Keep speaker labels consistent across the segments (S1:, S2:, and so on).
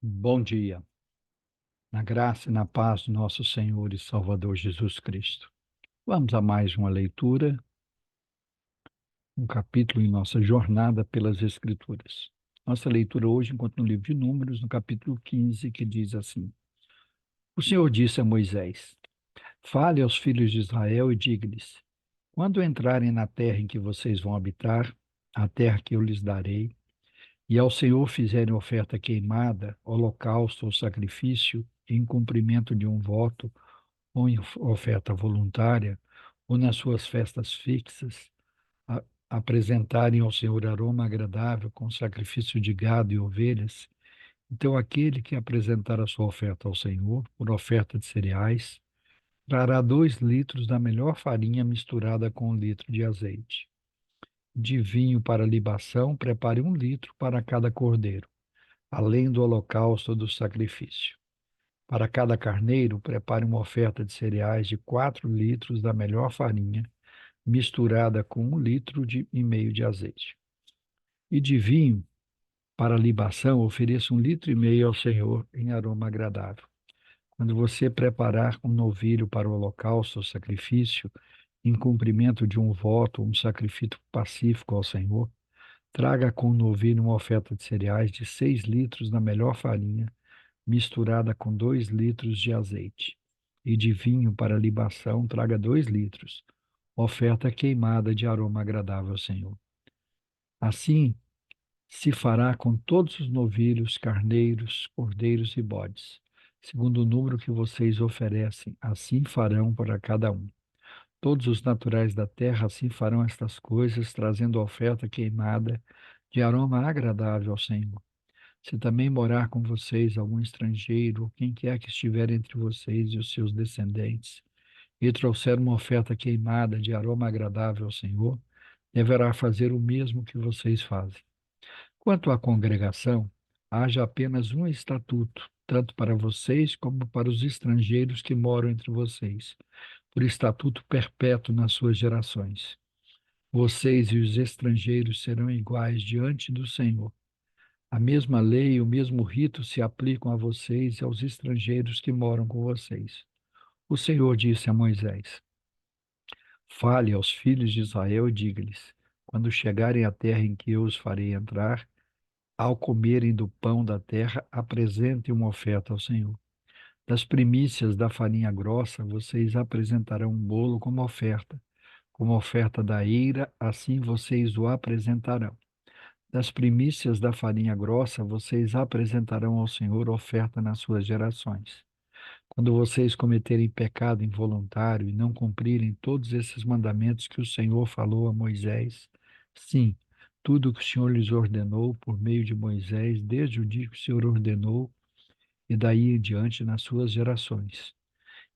S1: Bom dia, na graça e na paz do nosso Senhor e Salvador Jesus Cristo. Vamos a mais uma leitura, um capítulo em nossa jornada pelas Escrituras. Nossa leitura hoje encontra no livro de Números, no capítulo 15, que diz assim: O Senhor disse a Moisés: Fale aos filhos de Israel e diga-lhes: Quando entrarem na terra em que vocês vão habitar, a terra que eu lhes darei, e ao Senhor fizerem oferta queimada, holocausto ou sacrifício, em cumprimento de um voto, ou em oferta voluntária, ou nas suas festas fixas, a- apresentarem ao Senhor aroma agradável com sacrifício de gado e ovelhas, então aquele que apresentar a sua oferta ao Senhor, por oferta de cereais, trará 2 litros da melhor farinha misturada com 1 litro de azeite. De vinho para libação, prepare 1 litro para cada cordeiro, além do holocausto do sacrifício. Para cada carneiro, prepare uma oferta de cereais de 4 litros da melhor farinha, misturada com 1,5 litro de azeite. E de vinho, para libação, ofereça 1,5 litro ao Senhor em aroma agradável. Quando você preparar um novilho para o holocausto ou sacrifício, em cumprimento de um voto, um sacrifício pacífico ao Senhor, traga com o novilho uma oferta de cereais de 6 litros da melhor farinha, misturada com 2 litros de azeite. E de vinho para libação, traga 2 litros, oferta queimada de aroma agradável ao Senhor. Assim se fará com todos os novilhos, carneiros, cordeiros e bodes. Segundo o número que vocês oferecem, assim farão para cada um. Todos os naturais da terra assim farão estas coisas, trazendo oferta queimada de aroma agradável ao Senhor. Se também morar com vocês algum estrangeiro, ou quem quer que estiver entre vocês e os seus descendentes, e trouxer uma oferta queimada de aroma agradável ao Senhor, deverá fazer o mesmo que vocês fazem. Quanto à congregação, haja apenas um estatuto, tanto para vocês como para os estrangeiros que moram entre vocês, por estatuto perpétuo nas suas gerações. Vocês e os estrangeiros serão iguais diante do Senhor. A mesma lei e o mesmo rito se aplicam a vocês e aos estrangeiros que moram com vocês. O Senhor disse a Moisés: Fale aos filhos de Israel e diga-lhes: Quando chegarem à terra em que eu os farei entrar, ao comerem do pão da terra, apresentem uma oferta ao Senhor. Das primícias da farinha grossa, vocês apresentarão um bolo como oferta da eira, assim vocês o apresentarão. Das primícias da farinha grossa, vocês apresentarão ao Senhor oferta nas suas gerações. Quando vocês cometerem pecado involuntário e não cumprirem todos esses mandamentos que o Senhor falou a Moisés, sim, tudo o que o Senhor lhes ordenou por meio de Moisés, desde o dia que o Senhor ordenou, e daí em diante nas suas gerações.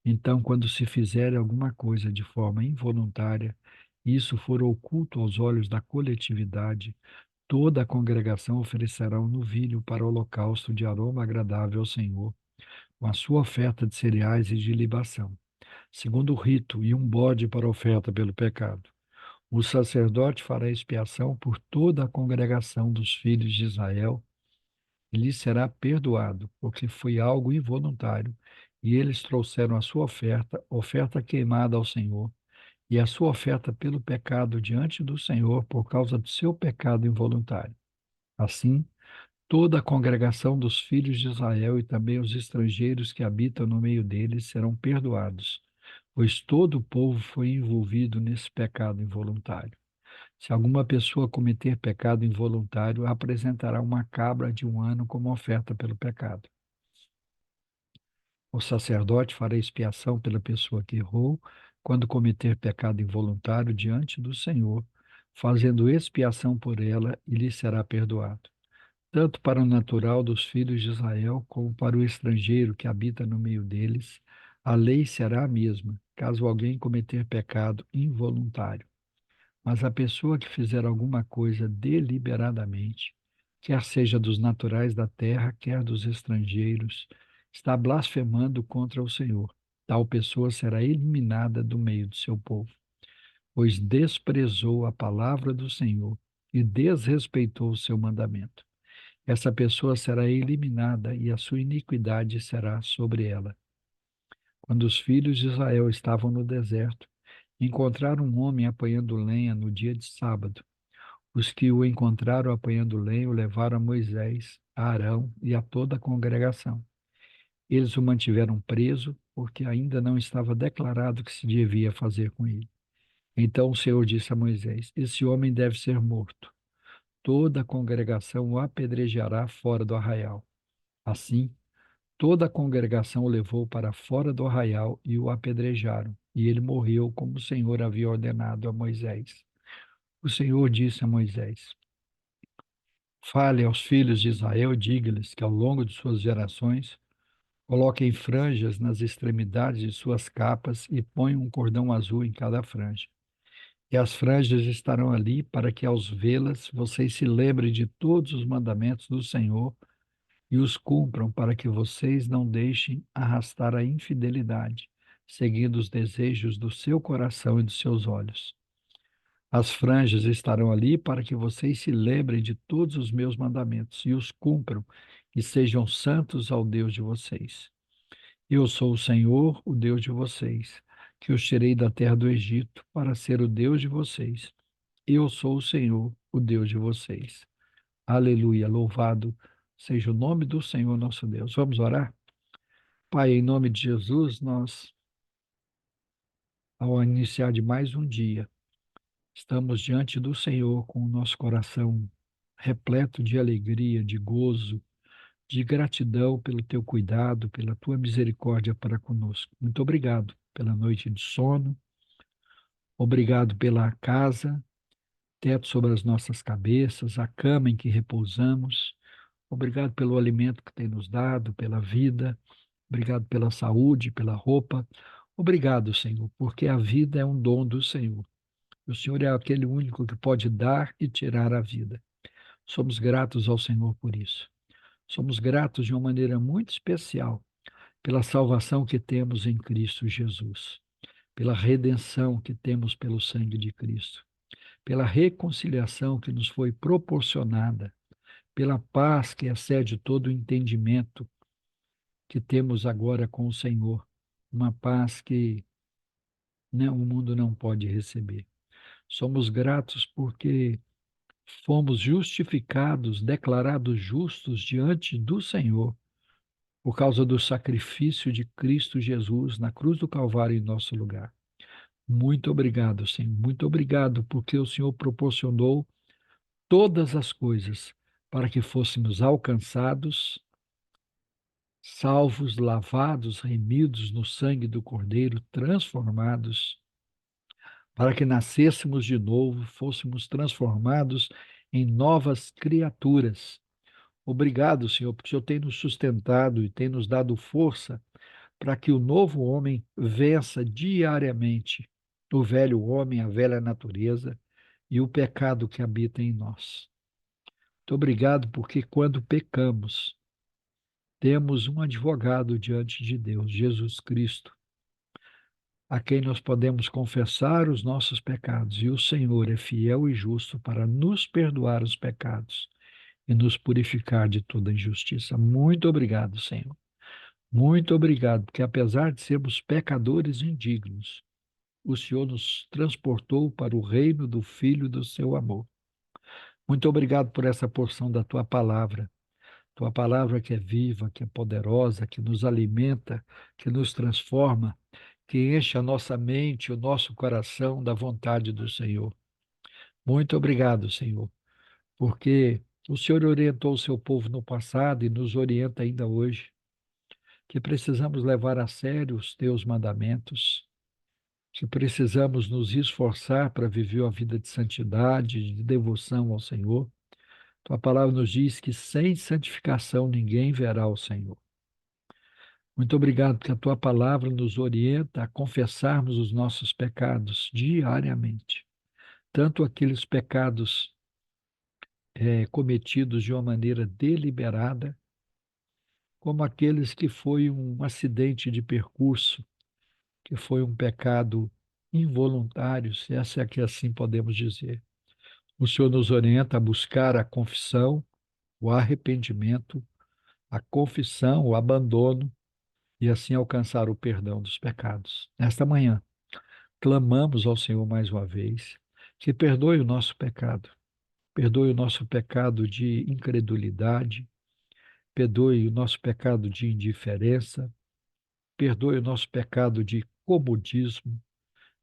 S1: Então, quando se fizer alguma coisa de forma involuntária, e isso for oculto aos olhos da coletividade, toda a congregação oferecerá um novilho para o holocausto de aroma agradável ao Senhor, com a sua oferta de cereais e de libação, segundo o rito, e um bode para a oferta pelo pecado. O sacerdote fará expiação por toda a congregação dos filhos de Israel, e lhe será perdoado, porque foi algo involuntário, e eles trouxeram a sua oferta, oferta queimada ao Senhor, e a sua oferta pelo pecado diante do Senhor por causa do seu pecado involuntário. Assim, toda a congregação dos filhos de Israel e também os estrangeiros que habitam no meio deles serão perdoados, pois todo o povo foi envolvido nesse pecado involuntário. Se alguma pessoa cometer pecado involuntário, apresentará uma cabra de 1 ano como oferta pelo pecado. O sacerdote fará expiação pela pessoa que errou quando cometer pecado involuntário diante do Senhor, fazendo expiação por ela e lhe será perdoado. Tanto para o natural dos filhos de Israel, como para o estrangeiro que habita no meio deles, a lei será a mesma, caso alguém cometer pecado involuntário. Mas a pessoa que fizer alguma coisa deliberadamente, quer seja dos naturais da terra, quer dos estrangeiros, está blasfemando contra o Senhor. Tal pessoa será eliminada do meio do seu povo, pois desprezou a palavra do Senhor e desrespeitou o seu mandamento. essa pessoa será eliminada e a sua iniquidade será sobre ela. Quando os filhos de Israel estavam no deserto, encontraram um homem apanhando lenha no dia de sábado. Os que o encontraram apanhando lenha o levaram a Moisés, a Arão e a toda a congregação. Eles o mantiveram preso, porque ainda não estava declarado o que se devia fazer com ele. Então o Senhor disse a Moisés: Esse homem deve ser morto. Toda a congregação o apedrejará fora do arraial. Assim, toda a congregação o levou para fora do arraial e o apedrejaram. E ele morreu como o Senhor havia ordenado a Moisés. O Senhor disse a Moisés: Fale aos filhos de Israel e diga-lhes que ao longo de suas gerações coloquem franjas nas extremidades de suas capas e ponham um cordão azul em cada franja. E as franjas estarão ali para que, ao vê-las, vocês se lembrem de todos os mandamentos do Senhor e os cumpram, para que vocês não deixem arrastar a infidelidade, seguindo os desejos do seu coração e dos seus olhos. As franjas estarão ali para que vocês se lembrem de todos os meus mandamentos e os cumpram, e sejam santos ao Deus de vocês. Eu sou o Senhor, o Deus de vocês, que os tirei da terra do Egito para ser o Deus de vocês. Eu sou o Senhor, o Deus de vocês. Aleluia, louvado seja o nome do Senhor nosso Deus. Vamos orar? Pai, em nome de Jesus, nós, ao iniciar de mais um dia, estamos diante do Senhor com o nosso coração repleto de alegria, de gozo, de gratidão pelo teu cuidado, pela tua misericórdia para conosco. Muito obrigado pela noite de sono, obrigado pela casa, teto sobre as nossas cabeças, a cama em que repousamos. Obrigado pelo alimento que tem nos dado, pela vida. Obrigado pela saúde, pela roupa. Obrigado, Senhor, porque a vida é um dom do Senhor. O Senhor é aquele único que pode dar e tirar a vida. Somos gratos ao Senhor por isso. Somos gratos de uma maneira muito especial pela salvação que temos em Cristo Jesus, pela redenção que temos pelo sangue de Cristo, pela reconciliação que nos foi proporcionada, pela paz que excede todo o entendimento que temos agora com o Senhor, uma paz que o mundo não pode receber. Somos gratos porque fomos justificados, declarados justos diante do Senhor, por causa do sacrifício de Cristo Jesus na cruz do Calvário em nosso lugar. Muito obrigado, Senhor. Muito obrigado porque o Senhor proporcionou todas as coisas para que fôssemos alcançados, salvos, lavados, remidos no sangue do Cordeiro, transformados, para que nascêssemos de novo, fôssemos transformados em novas criaturas. Obrigado, Senhor, porque o Senhor tem nos sustentado e tem nos dado força para que o novo homem vença diariamente o velho homem, a velha natureza e o pecado que habita em nós. Muito obrigado, porque quando pecamos, temos um advogado diante de Deus, Jesus Cristo, a quem nós podemos confessar os nossos pecados, e o Senhor é fiel e justo para nos perdoar os pecados e nos purificar de toda injustiça. Muito obrigado, Senhor. Muito obrigado, porque apesar de sermos pecadores indignos, o Senhor nos transportou para o reino do Filho do seu amor. Muito obrigado por essa porção da tua palavra que é viva, que é poderosa, que nos alimenta, que nos transforma, que enche a nossa mente, o nosso coração da vontade do Senhor. Muito obrigado, Senhor, porque o Senhor orientou o seu povo no passado e nos orienta ainda hoje, que precisamos levar a sério os teus mandamentos, que precisamos nos esforçar para viver uma vida de santidade, de devoção ao Senhor. Tua palavra nos diz que sem santificação ninguém verá o Senhor. Muito obrigado porque a tua palavra nos orienta a confessarmos os nossos pecados diariamente, tanto aqueles pecados cometidos de uma maneira deliberada, como aqueles que foi um acidente de percurso, que foi um pecado involuntário, se essa é que assim podemos dizer. O Senhor nos orienta a buscar a confissão, o arrependimento, a confissão, o abandono e assim alcançar o perdão dos pecados. Nesta manhã, clamamos ao Senhor mais uma vez que perdoe o nosso pecado, perdoe o nosso pecado de incredulidade, perdoe o nosso pecado de indiferença, perdoe o nosso pecado de comodismo,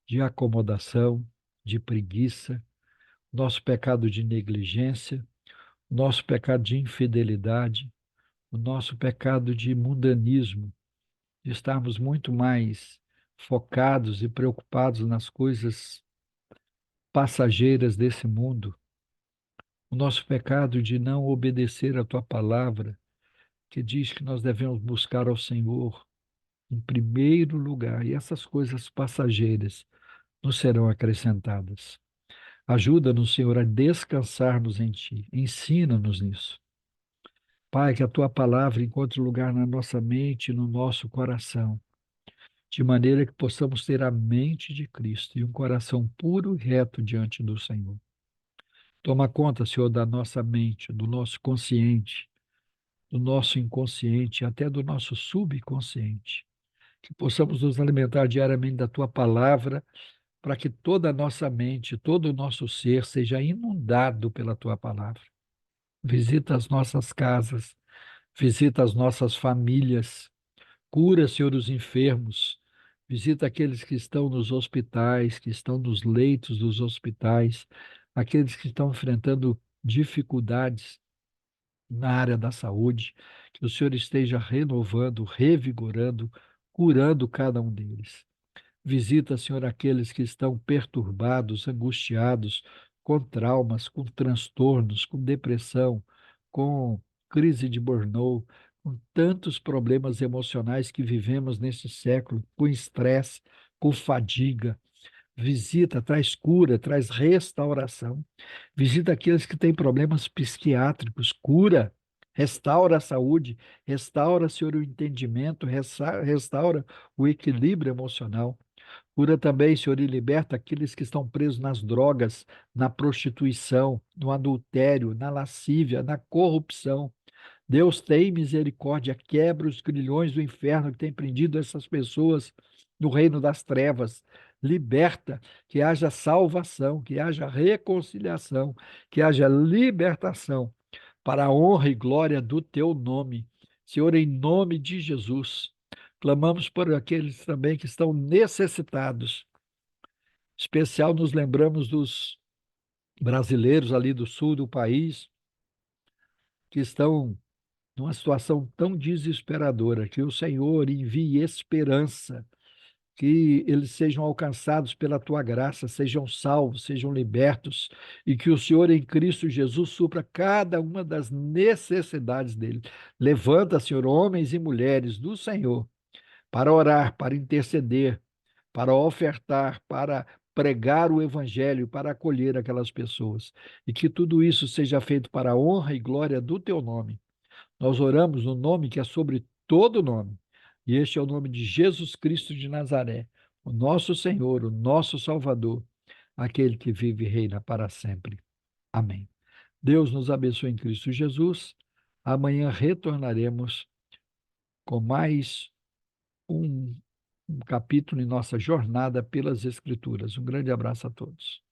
S1: de acomodação, de preguiça, nosso pecado de negligência, nosso pecado de infidelidade, o nosso pecado de mundanismo, de estarmos muito mais focados e preocupados nas coisas passageiras desse mundo, o nosso pecado de não obedecer a tua palavra, que diz que nós devemos buscar ao Senhor em primeiro lugar, e essas coisas passageiras nos serão acrescentadas. Ajuda-nos, Senhor, a descansarmos em Ti. Ensina-nos nisso. Pai, que a Tua palavra encontre lugar na nossa mente e no nosso coração, de maneira que possamos ter a mente de Cristo e um coração puro e reto diante do Senhor. Toma conta, Senhor, da nossa mente, do nosso consciente, do nosso inconsciente, até do nosso subconsciente. Que possamos nos alimentar diariamente da Tua palavra, para que toda a nossa mente, todo o nosso ser seja inundado pela Tua palavra. Visita as nossas casas, visita as nossas famílias, cura, Senhor, os enfermos, visita aqueles que estão nos hospitais, que estão nos leitos dos hospitais, aqueles que estão enfrentando dificuldades na área da saúde, que o Senhor esteja renovando, revigorando, curando cada um deles. Visita, Senhor, aqueles que estão perturbados, angustiados, com traumas, com transtornos, com depressão, com crise de burnout, com tantos problemas emocionais que vivemos nesse século, com estresse, com fadiga. Visita, traz cura, traz restauração. Visita aqueles que têm problemas psiquiátricos, cura, restaura a saúde, restaura, Senhor, o entendimento, restaura o equilíbrio emocional. Cura também, Senhor, e liberta aqueles que estão presos nas drogas, na prostituição, no adultério, na lascívia, na corrupção. Deus tem misericórdia, quebra os grilhões do inferno que tem prendido essas pessoas no reino das trevas. Liberta, que haja salvação, que haja reconciliação, que haja libertação, para a honra e glória do teu nome. Senhor, em nome de Jesus, clamamos por aqueles também que estão necessitados. Especial nos lembramos dos brasileiros ali do sul do país, que estão numa situação tão desesperadora, que o Senhor envie esperança, que eles sejam alcançados pela tua graça, sejam salvos, sejam libertos, e que o Senhor em Cristo Jesus supra cada uma das necessidades deles. Levanta, Senhor, homens e mulheres do Senhor para orar, para interceder, para ofertar, para pregar o evangelho, para acolher aquelas pessoas. E que tudo isso seja feito para a honra e glória do teu nome. Nós oramos no nome que é sobre todo nome. E este é o nome de Jesus Cristo de Nazaré, o nosso Senhor, o nosso Salvador, aquele que vive e reina para sempre. Amém. Deus nos abençoe em Cristo Jesus. Amanhã retornaremos com mais um capítulo em nossa jornada pelas Escrituras. Um grande abraço a todos.